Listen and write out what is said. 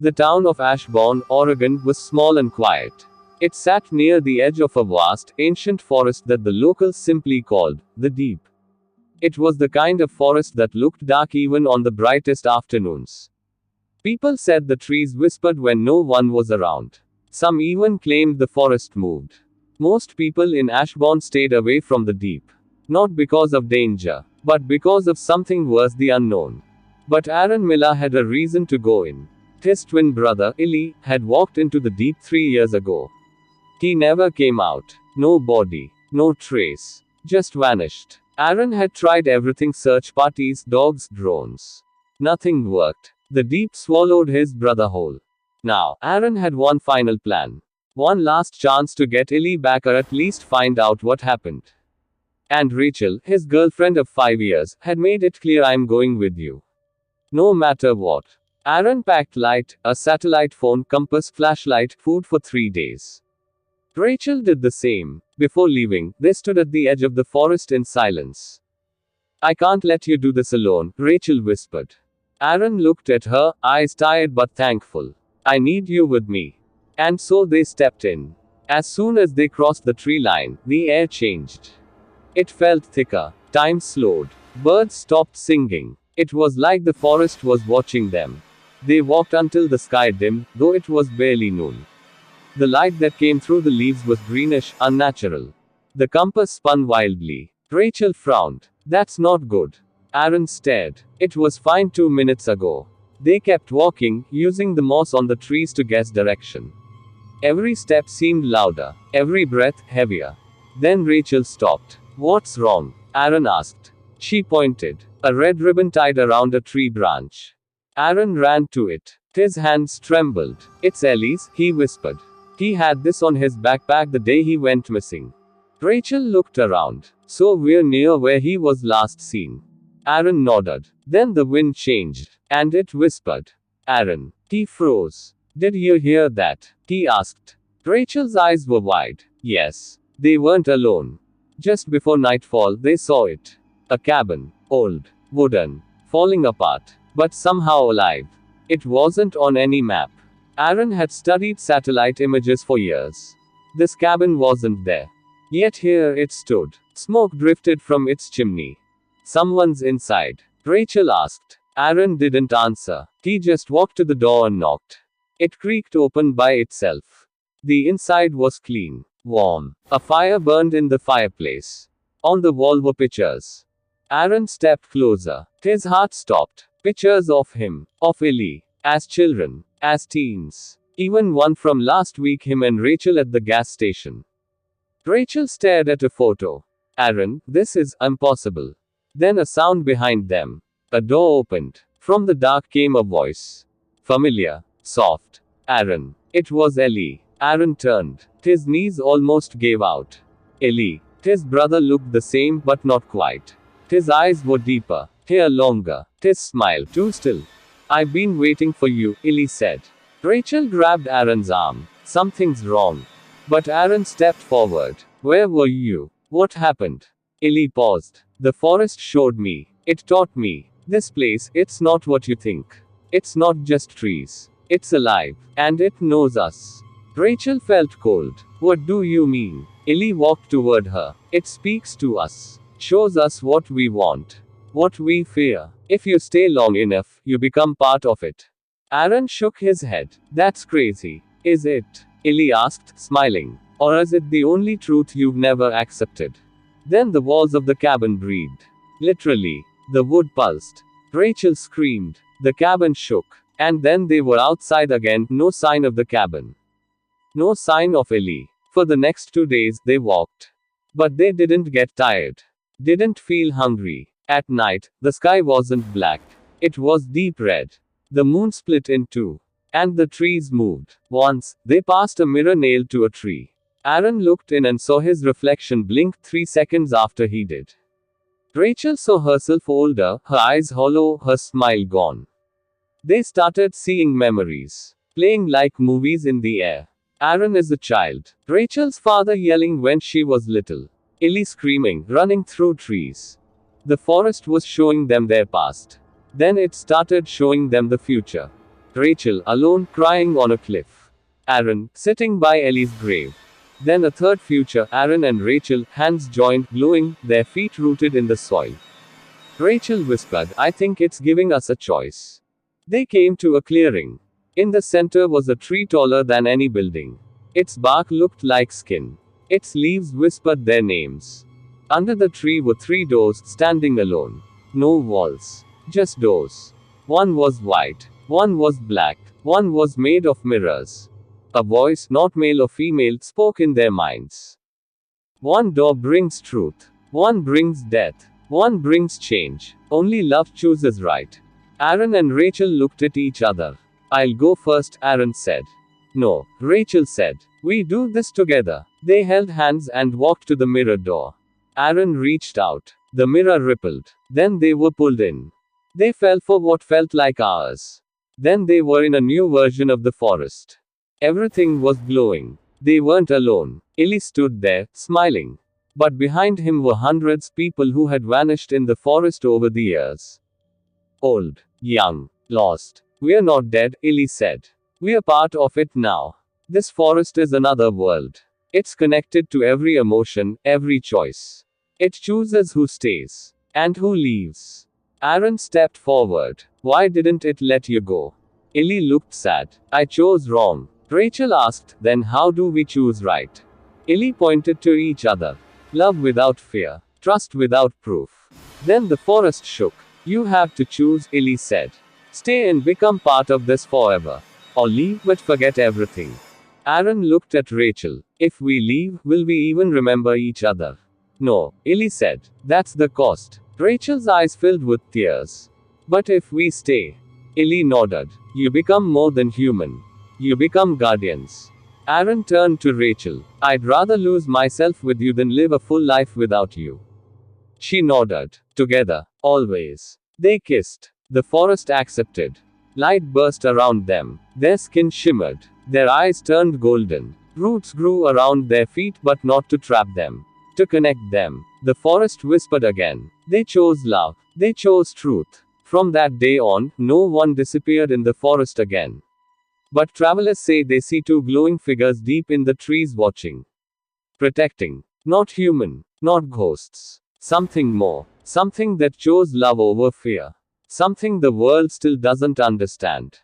The town of Ashbourne, Oregon, was small and quiet. It sat near the edge of a vast, ancient forest that the locals simply called the Deep. It was the kind of forest that looked dark even on the brightest afternoons. People said the trees whispered when no one was around. Some even claimed the forest moved. Most people in Ashbourne stayed away from the Deep. Not because of danger, but because of something worse, the unknown. But Aaron Miller had a reason to go in. His twin brother, Illy, had walked into the Deep 3 years ago. He never came out. No body. No trace. Just vanished. Aaron had tried everything: search parties, dogs, drones. Nothing worked. The Deep swallowed his brother whole. Now, Aaron had one final plan. One last chance to get Illy back, or at least find out what happened. And Rachel, his girlfriend of 5 years, had made it clear: "I'm going with you. No matter what." Aaron packed light, a satellite phone, compass, flashlight, food for 3 days. Rachel did the same. Before leaving, they stood at the edge of the forest in silence. "I can't let you do this alone," Rachel whispered. Aaron looked at her, eyes tired but thankful. "I need you with me." And so they stepped in. As soon as they crossed the tree line, the air changed. It felt thicker. Time slowed. Birds stopped singing. It was like the forest was watching them. They walked until the sky dimmed, though it was barely noon. The light that came through the leaves was greenish, unnatural. The compass spun wildly. Rachel frowned. "That's not good." Aaron stared. "It was fine 2 minutes ago." They kept walking, using the moss on the trees to guess direction. Every step seemed louder, every breath heavier. Then Rachel stopped. "What's wrong?" Aaron asked. She pointed. A red ribbon tied around a tree branch. Aaron ran to it. His hands trembled. "It's Ellie's," he whispered. He had this on his backpack the day he went missing. Rachel looked around. "So we're near where he was last seen." Aaron nodded. Then the wind changed, and it whispered. "Aaron." He froze. "Did you hear that?" he asked. Rachel's eyes were wide. Yes. They weren't alone. Just before nightfall, they saw it. A cabin. Old. Wooden. Falling apart. But somehow alive. It wasn't on any map. Aaron had studied satellite images for years. This cabin wasn't there. Yet here it stood. Smoke drifted from its chimney. "Someone's inside?" Rachel asked. Aaron didn't answer. He just walked to the door and knocked. It creaked open by itself. The inside was clean. Warm. A fire burned in the fireplace. On the wall were pictures. Aaron stepped closer. His heart stopped. Pictures of him. Of Illy. As children. As teens. Even one from last week, him and Rachel at the gas station. Rachel stared at a photo. "Aaron, this is impossible." Then a sound behind them. A door opened. From the dark came a voice. Familiar. Soft. "Aaron." It was Ellie. Aaron turned. His knees almost gave out. Ellie. His brother looked the same, but not quite. His eyes were deeper. Hair longer. His smile too still. "I've been waiting for you," Ellie said. Rachel grabbed Aaron's arm. "Something's wrong." But Aaron stepped forward. "Where were you? What happened?" Ellie paused. "The forest showed me. It taught me. This place, it's not what you think. It's not just trees. It's alive. And it knows us." Rachel felt cold. "What do you mean?" Ellie walked toward her. "It speaks to us. Shows us what we want. What we fear. If you stay long enough, you become part of it." Aaron shook his head. "That's crazy. Is it?" Ellie asked, smiling. "Or is it the only truth you've never accepted?" Then the walls of the cabin breathed. Literally. The wood pulsed. Rachel screamed. The cabin shook. And then they were outside again, no sign of the cabin. No sign of Ellie. For the next 2 days, they walked. But they didn't get tired. Didn't feel hungry. At night, the sky wasn't black. It was deep red. The moon split in two. And the trees moved. Once, they passed a mirror nailed to a tree. Aaron looked in and saw his reflection blink 3 seconds after he did. Rachel saw herself older, her eyes hollow, her smile gone. They started seeing memories. Playing like movies in the air. Aaron is a child. Rachel's father yelling when she was little. Ellie screaming, running through trees. The forest was showing them their past. Then it started showing them the future. Rachel, alone, crying on a cliff. Aaron, sitting by Ellie's grave. Then a third future, Aaron and Rachel, hands joined, glowing, their feet rooted in the soil. Rachel whispered, I think it's giving us a choice. They came to a clearing. In the center was a tree taller than any building. Its bark looked like skin. Its leaves whispered their names. Under the tree were 3 doors, standing alone. No walls. Just doors. One was white. One was black. One was made of mirrors. A voice, not male or female, spoke in their minds. One door brings truth. One brings death. One brings change. Only love chooses right. Aaron and Rachel looked at each other. I'll go first, Aaron said. No, Rachel said. We do this together. They held hands and walked to the mirror door. Aaron reached out. The mirror rippled. Then they were pulled in. They fell for what felt like hours. Then they were in a new version of the forest. Everything was glowing. They weren't alone. Ellie stood there, smiling. But behind him were hundreds people who had vanished in the forest over the years. Old, young, lost. We're not dead, Ellie said. We're part of it now. This forest is another world. It's connected to every emotion, every choice. It chooses who stays and who leaves. Aaron stepped forward. Why didn't it let you go? Ellie looked sad. I chose wrong. Rachel asked, then how do we choose right? Ellie pointed to each other. Love without fear. Trust without proof. Then the forest shook. You have to choose, Ellie said. Stay and become part of this forever. Or leave but forget everything. Aaron looked at Rachel. If we leave, will we even remember each other? No, Ellie said. That's the cost. Rachel's eyes filled with tears. But if we stay? Ellie nodded. You become more than human. You become guardians. Aaron turned to Rachel. I'd rather lose myself with you than live a full life without you. She nodded. Together, always. They kissed. The forest accepted. Light burst around them. Their skin shimmered. Their eyes turned golden. Roots grew around their feet but not to trap them. To connect them. The forest whispered again. They chose love. They chose truth. From that day on, no one disappeared in the forest again. But travelers say they see 2 glowing figures deep in the trees watching. Protecting. Not human. Not ghosts. Something more. Something that chose love over fear. Something the world still doesn't understand.